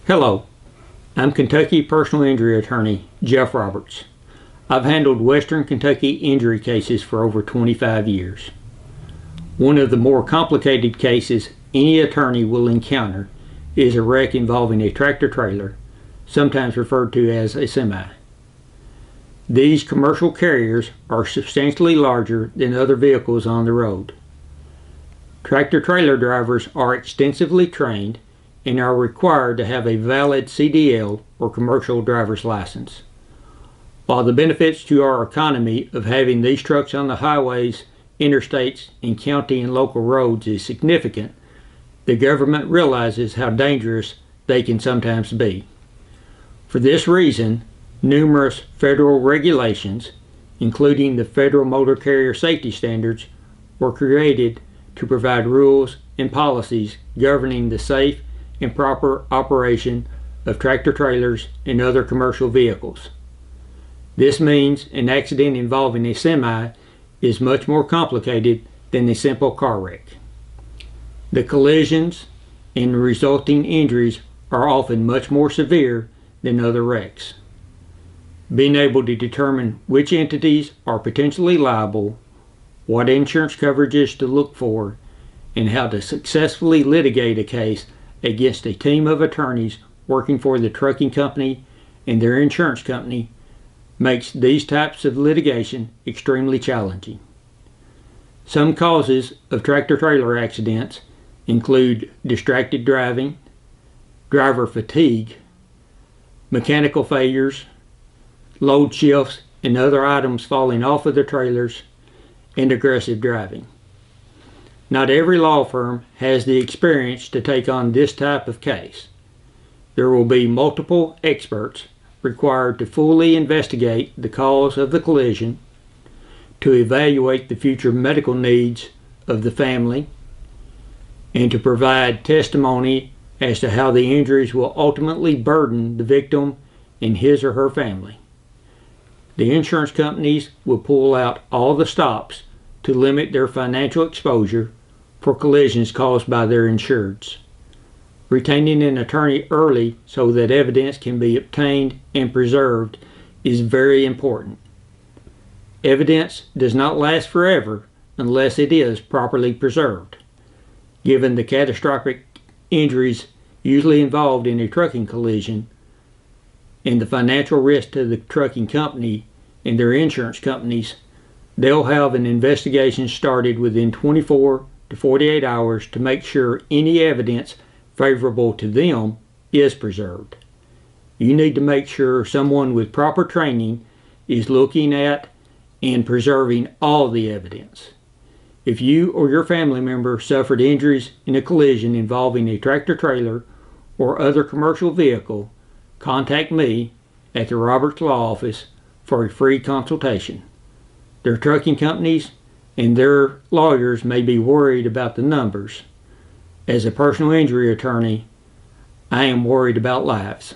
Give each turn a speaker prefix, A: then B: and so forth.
A: Hello, I'm Kentucky personal injury attorney Jeff Roberts. I've handled Western Kentucky injury cases for over 25 years. One of the more complicated cases any attorney will encounter is a wreck involving a tractor-trailer, sometimes referred to as a semi. These commercial carriers are substantially larger than other vehicles on the road. Tractor-trailer drivers are extensively trained and are required to have a valid CDL or commercial driver's license. While the benefits to our economy of having these trucks on the highways, interstates, and county and local roads is significant, the government realizes how dangerous they can sometimes be. For this reason, numerous federal regulations, including the Federal Motor Carrier Safety Standards, were created to provide rules and policies governing the safe and proper operation of tractor-trailers and other commercial vehicles. This means an accident involving a semi is much more complicated than a simple car wreck. The collisions and resulting injuries are often much more severe than other wrecks. Being able to determine which entities are potentially liable, what insurance coverages to look for, and how to successfully litigate a case against a team of attorneys working for the trucking company and their insurance company makes these types of litigation extremely challenging. Some causes of tractor-trailer accidents include distracted driving, driver fatigue, mechanical failures, load shifts and other items falling off of the trailers, and aggressive driving. Not every law firm has the experience to take on this type of case. There will be multiple experts required to fully investigate the cause of the collision, to evaluate the future medical needs of the family, and to provide testimony as to how the injuries will ultimately burden the victim and his or her family. The insurance companies will pull out all the stops to limit their financial exposure for collisions caused by their insureds. Retaining an attorney early so that evidence can be obtained and preserved is very important. Evidence does not last forever unless it is properly preserved. Given the catastrophic injuries usually involved in a trucking collision and the financial risk to the trucking company and their insurance companies, they'll have an investigation started within 24 to 48 hours to make sure any evidence favorable to them is preserved. You need to make sure someone with proper training is looking at and preserving all the evidence. If you or your family member suffered injuries in a collision involving a tractor-trailer or other commercial vehicle, contact me at the Roberts Law Office for a free consultation. Their trucking companies and their lawyers may be worried about the numbers. As a personal injury attorney, I am worried about lives.